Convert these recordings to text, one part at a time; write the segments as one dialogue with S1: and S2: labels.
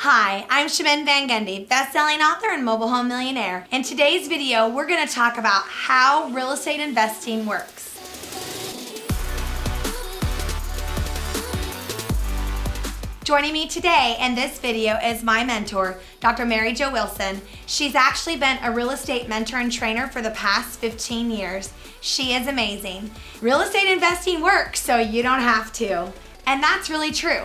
S1: Hi, I'm Shaman Van Gundy, best-selling author and mobile home millionaire. In today's video, we're going to talk about how real estate investing works. Joining me today in this video is my mentor, Dr. Mary Jo Wilson. She's actually been a real estate mentor and trainer for the past 15 years. She is amazing. Real estate investing works, so you don't have to. And that's really true.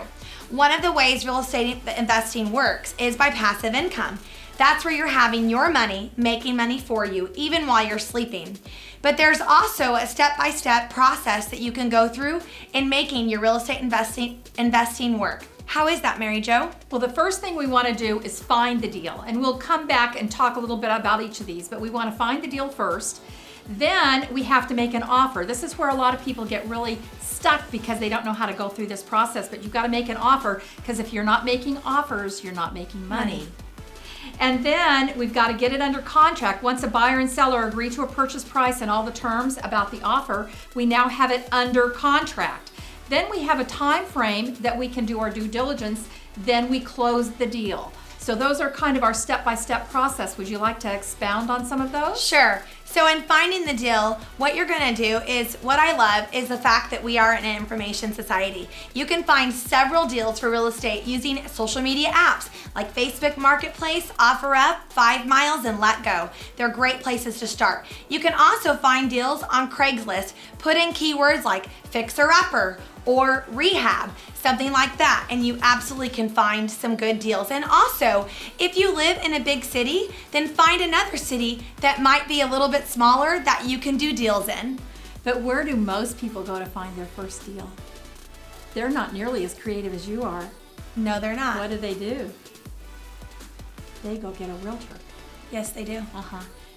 S1: One of the ways real estate investing works is by passive income. That's where you're having your money, making money for you, even while you're sleeping. But there's also a step-by-step process that you can go through in making your real estate investing work. How is that, Mary Jo?
S2: Well, the first thing we want to do is find the deal. And we'll come back and talk a little bit about each of these, but we want to find the deal first. Then we have to make an offer. This is where a lot of people get really stuck because they don't know how to go through this process, but you've got to make an offer, because if you're not making offers, you're not making money. And then we've got to get it under contract. Once a buyer and seller agree to a purchase price and all the terms about the offer, we now have it under contract. Then we have a time frame that we can do our due diligence, then we close the deal. So those are kind of our step-by-step process. Would you like to expound on some of those?
S1: Sure. So in finding the deal, what you're going to do is, what I love is the fact that we are in an information society. You can find several deals for real estate using social media apps like Facebook Marketplace, OfferUp, 5 Miles, and LetGo. They're great places to start. You can also find deals on Craigslist. Put in keywords like fixer-upper or rehab, something like that, and you absolutely can find some good deals. And also, if you live in a big city, then find another city that might be a little bit smaller that you can do deals in.
S2: But where do most people go to find their first deal? They're not nearly as creative as you are.
S1: No, they're not.
S2: What do? They go get a realtor.
S1: Yes, they do.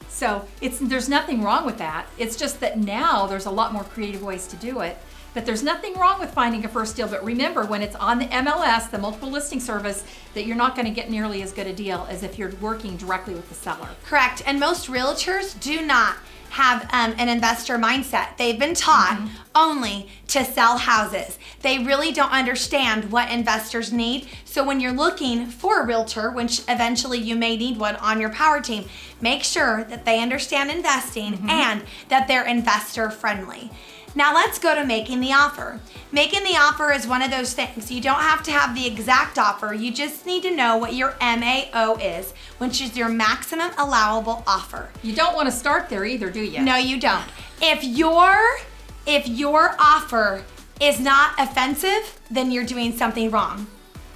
S2: So there's nothing wrong with that. It's just that now there's a lot more creative ways to do it. But there's nothing wrong with finding a first deal. But remember, when it's on the MLS, the multiple listing service, that you're not going to get nearly as good a deal as if you're working directly with the seller.
S1: Correct. And most realtors do not have an investor mindset. They've been taught only to sell houses. They really don't understand what investors need. So when you're looking for a realtor, which eventually you may need one on your power team, make sure that they understand investing and that they're investor friendly. Now let's go to making the offer. Making the offer is one of those things. You don't have to have the exact offer. You just need to know what your MAO is, which is your maximum allowable offer.
S2: You don't want to start there either, do you?
S1: No, you don't. If your offer is not offensive, then you're doing something wrong.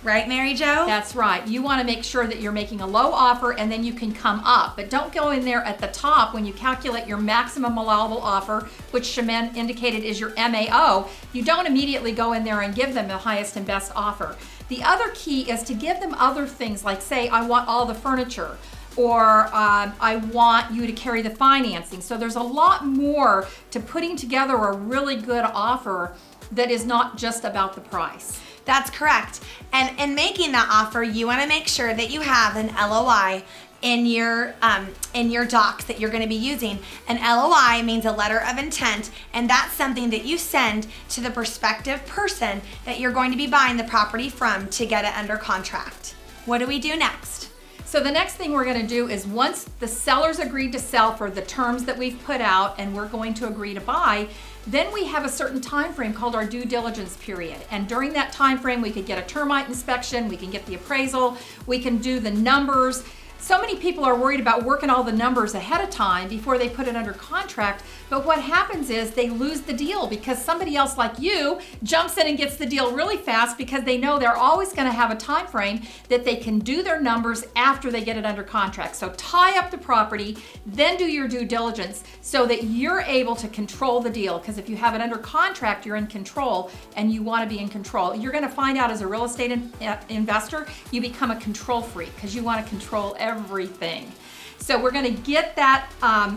S1: Right, Mary Jo?
S2: That's right. You want to make sure that you're making a low offer and then you can come up. But don't go in there at the top when you calculate your maximum allowable offer, which Shaman indicated is your MAO. You don't immediately go in there and give them the highest and best offer. The other key is to give them other things, like say, I want all the furniture, or I want you to carry the financing. So there's a lot more to putting together a really good offer that is not just about the price.
S1: That's correct. And in making that offer, you want to make sure that you have an LOI in your docs that you're going to be using. An LOI means a letter of intent, and that's something that you send to the prospective person that you're going to be buying the property from to get it under contract. What do we do next?
S2: So the next thing we're going to do is, once the seller's agreed to sell for the terms that we've put out and we're going to agree to buy, then we have a certain time frame called our due diligence period. And during that time frame, we could get a termite inspection, we can get the appraisal, we can do the numbers. So many people are worried about working all the numbers ahead of time before they put it under contract, but what happens is they lose the deal because somebody else like you jumps in and gets the deal really fast, because they know they're always going to have a time frame that they can do their numbers after they get it under contract. So tie up the property, then do your due diligence so that you're able to control the deal, because if you have it under contract, you're in control, and you want to be in control. You're going to find out, as a real estate investor, you become a control freak because you want to control everything. So we're going to get that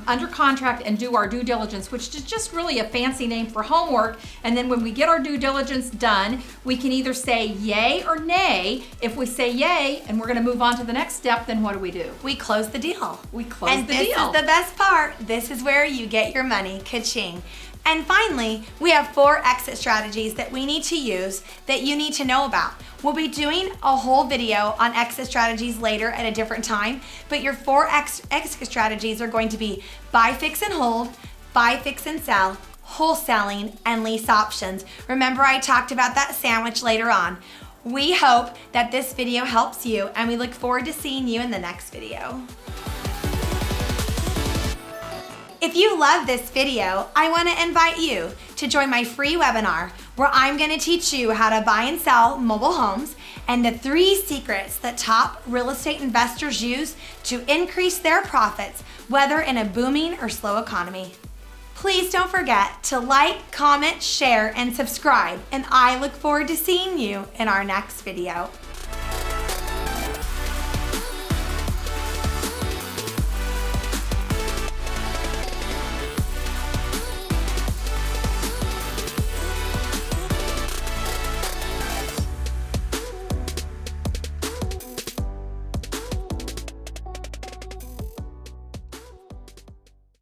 S2: under contract and do our due diligence, which is just really a fancy name for homework. And then when we get our due diligence done, we can either say yay or nay. If we say yay and we're going to move on to the next step, then what do?
S1: We close the deal.
S2: We close the deal.
S1: And this is the best part. This is where you get your money. Ka-ching. And finally, we have 4 exit strategies that we need to use that you need to know about. We'll be doing a whole video on exit strategies later at a different time, but your 4 exit strategies are going to be buy, fix, and hold, buy, fix, and sell, wholesaling, and lease options. Remember, I talked about that sandwich later on. We hope that this video helps you, and we look forward to seeing you in the next video. If you love this video, I want to invite you to join my free webinar where I'm going to teach you how to buy and sell mobile homes and the 3 secrets that top real estate investors use to increase their profits, whether in a booming or slow economy. Please don't forget to like, comment, share, and subscribe, and I look forward to seeing you in our next video.